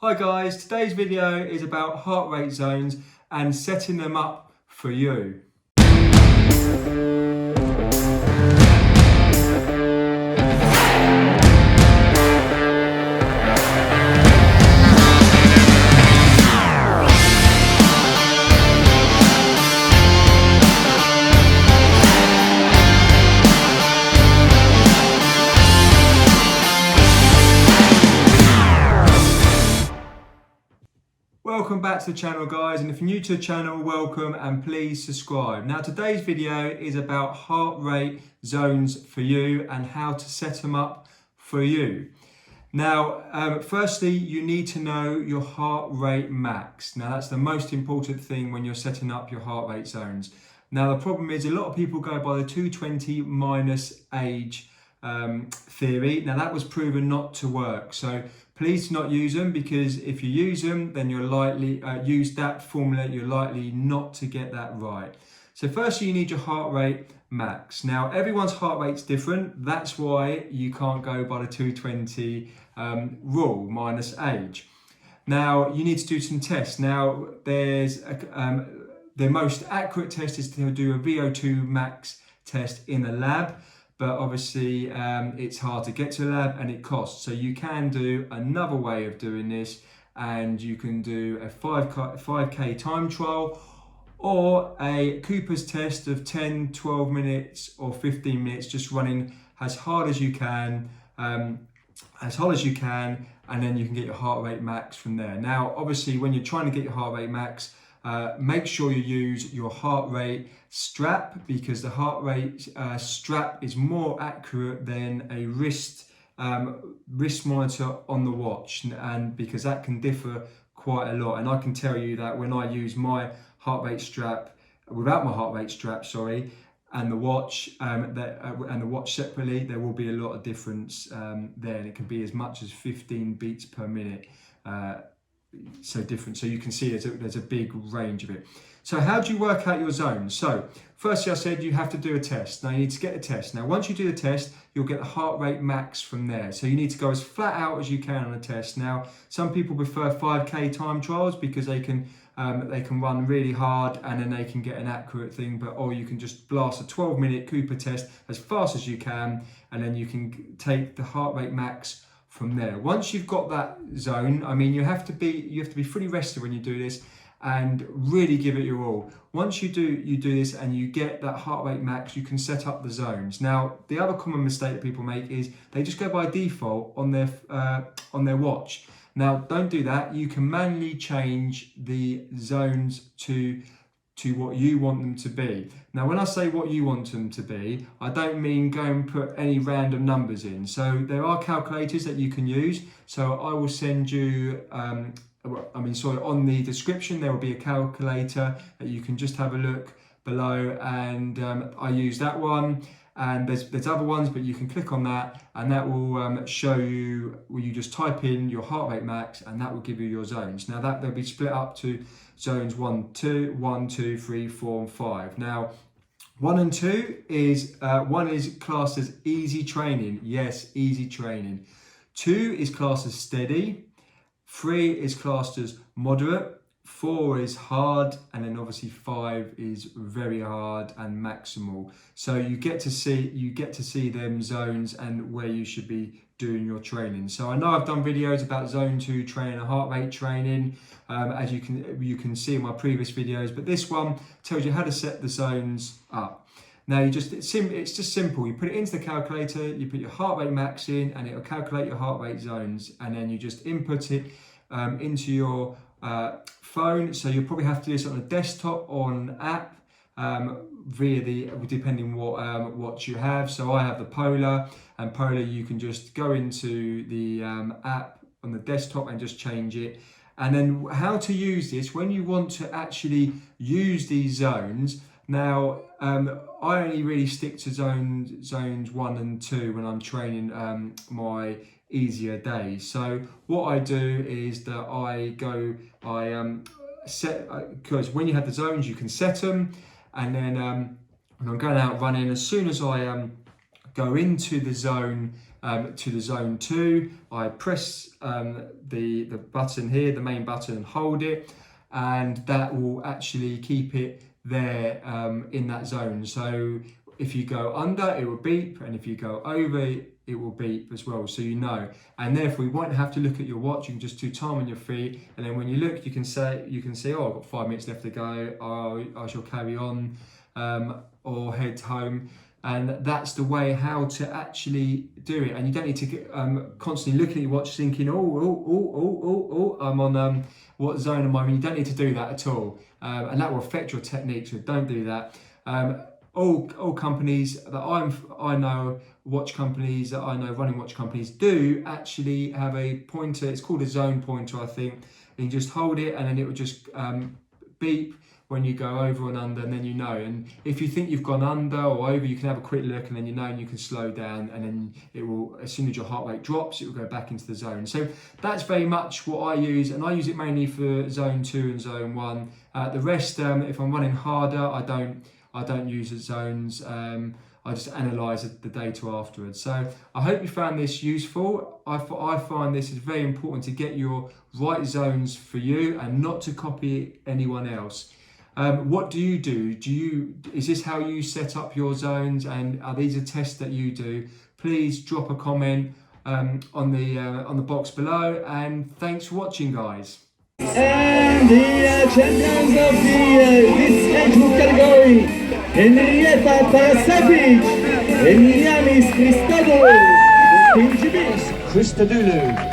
Hi guys, today's video is about heart rate zones and setting them up for you. Welcome back to the channel guys, and if you're new to the channel, welcome and please subscribe. Now today's video is about heart rate zones for you and how to set them up for you. Now firstly, you need to know your heart rate max. Now that's the most important thing when you're setting up your heart rate zones. Now the problem is a lot of people go by the 220 minus age theory. Now that was proven not to work, so please do not use them, because if you use them, then you're likely use that formula, you're likely not to get that right. So firstly, you need your heart rate max. Now everyone's heart rate's different. That's why you can't go by the 220 rule minus age. Now you need to do some tests. Now there's the most accurate test is to do a VO2 max test in a lab. But obviously it's hard to get to a lab and it costs. So you can do another way of doing this, and you can do a 5K time trial or a Cooper's test of 10, 12 minutes or 15 minutes, just running as hard as you can, and then you can get your heart rate max from there. Now, obviously, when you're trying to get your heart rate max, make sure you use your heart rate strap, because the heart rate strap is more accurate than a wrist monitor on the watch, and because that can differ quite a lot. And I can tell you that when I use my heart rate strap without my heart rate strap, and the watch and the watch separately, there will be a lot of difference there, and it can be as much as 15 beats per minute. So different. So you can see there's a big range of it. So how do you work out your zones? So firstly, I said you have to do a test. Now you need to get a test. Now once you do the test, you'll get the heart rate max from there. So you need to go as flat out as you can on a test. Now some people prefer 5K time trials because they can run really hard and then they can get an accurate thing. Or you can just blast a 12-minute Cooper test as fast as you can, and then you can take the heart rate max from there. Once you've got that zone, I mean, you have to be fully rested when you do this and really give it your all. Once you do this and you get that heart rate max, you can set up the zones. Now, the other common mistake that people make is they just go by default on their watch. Now, don't do that. You can manually change the zones to what you want them to be. Now, when I say what you want them to be, I don't mean go and put any random numbers in. So there are calculators that you can use. So I will send you, on the description, there will be a calculator that you can just have a look below, and I use that one. And there's other ones, but you can click on that and that will show you, where you just type in your heart rate max and that will give you your zones. Now they'll be split up to zones 1, 2, 3, 4 and 5. Now 1 and 2 is, 1 is classed as easy training. Yes, easy training. 2 is classed as steady. 3 is classed as moderate. 4 is hard, and then obviously 5 is very hard and maximal. So you get to see them zones and where you should be doing your training. So I know I've done videos about zone 2 training and heart rate training, as you can see in my previous videos, but this one tells you how to set the zones up. Now it's just simple. You put it into the calculator, you put your heart rate max in, and it'll calculate your heart rate zones, and then you just input it into your phone. So you'll probably have to do this on a desktop or an app, depending what watch you have. So I have the Polar, and Polar you can just go into the app on the desktop and just change it. And then how to use this when you want to actually use these zones. Now I only really stick to zones 1 and 2 when I'm training my easier days. So what I do is that I set, because when you have the zones you can set them, and then when I'm going out running, as soon as I go into the zone to the zone 2, I press the button here, the main button, and hold it, and that will actually keep it there in that zone. So if you go under, it will beep, and if you go over, it will beep as well, so you know. And therefore, you won't have to look at your watch. You can just do time on your feet, and then when you look, you can say, oh, I've got 5 minutes left to go. I shall carry on or head home. And that's the way how to actually do it. And you don't need to get, constantly looking at your watch thinking, I'm on what zone am I in? You don't need to do that at all. And that will affect your technique, so don't do that. All companies that I know, watch companies that I know, running watch companies, do actually have a pointer. It's called a zone pointer, I think. And you just hold it, and then it will just beep when you go over and under, and then you know. And if you think you've gone under or over, you can have a quick look, and then you know, and you can slow down, and then it will, as soon as your heart rate drops, it will go back into the zone. So that's very much what I use, and I use it mainly for zone 2 and zone 1. The rest, if I'm running harder, I don't use the zones. I just analyse the data afterwards. So I hope you found this useful. I find this is very important to get your right zones for you and not to copy anyone else. What do you do? Is this how you set up your zones, and are these a test that you do? Please drop a comment on the box below, and thanks for watching, guys. And the champions of this age group category, Henrietta Pasapic and Yiannis Christodoulou. Christodoulou.